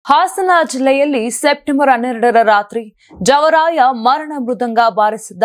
ಹಾಸನ ಜಿಲ್ಲೆಯಲ್ಲಿ ಸೆಪ್ಟೆಂಬರ್ 12ರ ರಾತ್ರಿ ಜವರಾಯ ಮರಣ ಮೃದಂಗ ಬಾರಿಸಿದ್ದ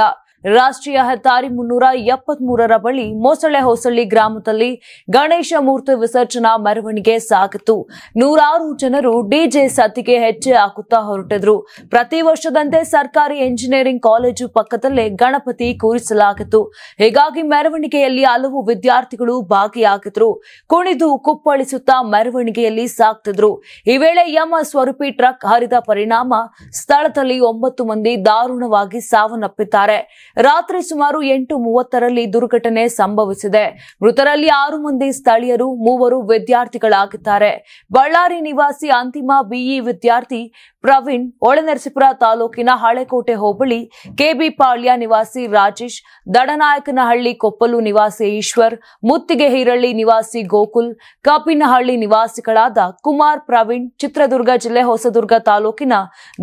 ರಾಷ್ಟ್ರೀಯ ಹೆದ್ದಾರಿ 373ರ ಬಳಿ ಮೊಸಳೆ ಹೊಸಳ್ಳಿ ಗ್ರಾಮದಲ್ಲಿ ಗಣೇಶ ಮೂರ್ತಿ ವಿಸರ್ಜನಾ ಮೆರವಣಿಗೆ ಸಾಗಿತು. ನೂರಾರು ಜನರು ಡಿಜೆ ಸದ್ದಿಗೆ ಹೆಜ್ಜೆ ಹಾಕುತ್ತಾ ಹೊರಟಿದ್ರು. ಪ್ರತಿ ವರ್ಷದಂತೆ ಸರ್ಕಾರಿ ಎಂಜಿನಿಯರಿಂಗ್ ಕಾಲೇಜು ಪಕ್ಕದಲ್ಲೇ ಗಣಪತಿ ಕೂರಿಸಲಾಗಿತ್ತು. ಹೀಗಾಗಿ ಮೆರವಣಿಗೆಯಲ್ಲಿ ಹಲವು ವಿದ್ಯಾರ್ಥಿಗಳು ಭಾಗಿಯಾಗಿದ್ರು. ಕುಣಿದು ಕುಪ್ಪಳಿಸುತ್ತಾ ಮೆರವಣಿಗೆಯಲ್ಲಿ ಸಾಗ್ತಿದ್ರು. ಈ ವೇಳೆ ಯಮ ಸ್ವರೂಪಿ ಟ್ರಕ್ ಹರಿದ ಪರಿಣಾಮ ಸ್ಥಳದಲ್ಲಿ 9 ಮಂದಿ ದಾರುಣವಾಗಿ ಸಾವನ್ನಪ್ಪಿದ್ದಾರೆ. ರಾತ್ರಿ ಸುಮಾರು 8:30ರಲ್ಲಿ ದುರ್ಘಟನೆ ಸಂಭವಿಸಿದೆ. ಮೃತರಲ್ಲಿ 6 ಮಂದಿ ಸ್ಥಳೀಯರು, 3 ವಿದ್ಯಾರ್ಥಿಗಳಾಗಿದ್ದಾರೆ. ಬಳ್ಳಾರಿ ನಿವಾಸಿ ಅಂತಿಮ ಬಿಇ ವಿದ್ಯಾರ್ಥಿ ಪ್ರವೀಣ್, ಹೊಳೆನರಸೀಪುರ ತಾಲೂಕಿನ ಹಳೆಕೋಟೆ ಹೋಬಳಿ ಕೆಬಿ ಪಾಳ್ಯ ನಿವಾಸಿ ರಾಜೇಶ್, ದಡನಾಯಕನಹಳ್ಳಿ ಕೊಪ್ಪಲು ನಿವಾಸಿ ಈಶ್ವರ್, ಮುತ್ತಿಗೆ ಹೀರಳ್ಳಿ ನಿವಾಸಿ ಗೋಕುಲ್, ಕಪಿನಹಳ್ಳಿ ನಿವಾಸಿಗಳಾದ ಕುಮಾರ್, ಪ್ರವೀಣ್, ಚಿತ್ರದುರ್ಗ ಜಿಲ್ಲೆ ಹೊಸದುರ್ಗ ತಾಲೂಕಿನ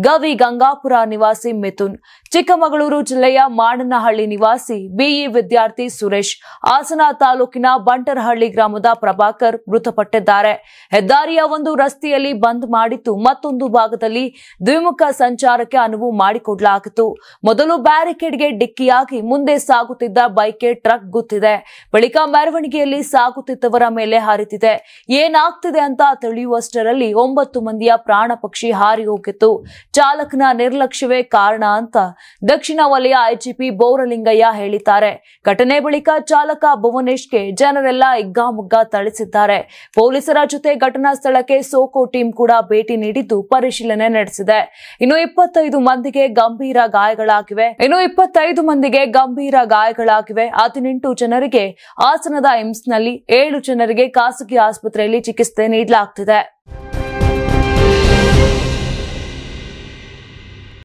ಗವಿ ಗಂಗಾಪುರ ನಿವಾಸಿ ಮಿಥುನ್, ಚಿಕ್ಕಮಗಳೂರು ಜಿಲ್ಲೆಯ ಮಾಡನಹಳ್ಳಿ ನಿವಾಸಿ ಬಿಇ ವಿದ್ಯಾರ್ಥಿ ಸುರೇಶ್, ಹಾಸನ ತಾಲೂಕಿನ ಬಂಟರಹಳ್ಳಿ ಗ್ರಾಮದ ಪ್ರಭಾಕರ್ ಮೃತಪಟ್ಟಿದ್ದಾರೆ. ಹೆದ್ದಾರಿಯ ಒಂದು ರಸ್ತೆಯಲ್ಲಿ ಬಂದ್ ಮಾಡಿದ್ದು ಮತ್ತೊಂದು ಭಾಗದಲ್ಲಿ ದ್ವಿಮುಖ ಸಂಚಾರಕ್ಕೆ ಅನುವು ಮಾಡಿಕೊಡಲಾಗಿತ್ತು. ಮೊದಲು ಬ್ಯಾರಿಕೇಡ್ಗೆ ಡಿಕ್ಕಿಯಾಗಿ ಮುಂದೆ ಸಾಗುತ್ತಿದ್ದ ಬೈಕ್ಗೆ ಟ್ರಕ್ ಗುದ್ದಿದೆ. ಬಳಿಕ ಮೆರವಣಿಗೆಯಲ್ಲಿ ಸಾಗುತ್ತಿದ್ದವರ ಮೇಲೆ ಹರಿದಿದೆ. ಏನಾಗ್ತಿದೆ ಅಂತ ತಿಳಿಯುವಷ್ಟರಲ್ಲಿ 9 ಮಂದಿಯ ಪ್ರಾಣ ಪಕ್ಷಿ ಹಾರಿ ಹೋಗಿತ್ತು. ಚಾಲಕನ ನಿರ್ಲಕ್ಷ್ಯವೇ ಕಾರಣ ಅಂತ ದಕ್ಷಿಣ ವಲಯ ಐಜಿಪಿ ಬೋರಲಿಂಗಯ್ಯ ಹೇಳಿದ್ದಾರೆ. ಘಟನೆ ಬಳಿಕ ಚಾಲಕ ಭುವನೇಶ್ಗೆ ಜನರೆಲ್ಲ ಹಿಗ್ಗಾಮುಗ್ಗಾ ಥಳಿಸಿದ್ದಾರೆ. ಪೊಲೀಸರ ಜೊತೆ ಘಟನಾ ಸ್ಥಳಕ್ಕೆ ಸೋಕೋ ಟೀಮ್ ಕೂಡ ಭೇಟಿ ನೀಡಿದ್ದು ಪರಿಶೀಲನೆ ನಡೆಸಿದೆ. ಇನ್ನು 25 ಮಂದಿಗೆ ಗಂಭೀರ ಗಾಯಗಳಾಗಿವೆ. 18 ಜನರಿಗೆ ಹಾಸನದ ಏಮ್ಸ್ನಲ್ಲಿ, 7 ಜನರಿಗೆ ಖಾಸಗಿ ಆಸ್ಪತ್ರೆಯಲ್ಲಿ ಚಿಕಿತ್ಸೆ ನೀಡಲಾಗುತ್ತಿದೆ.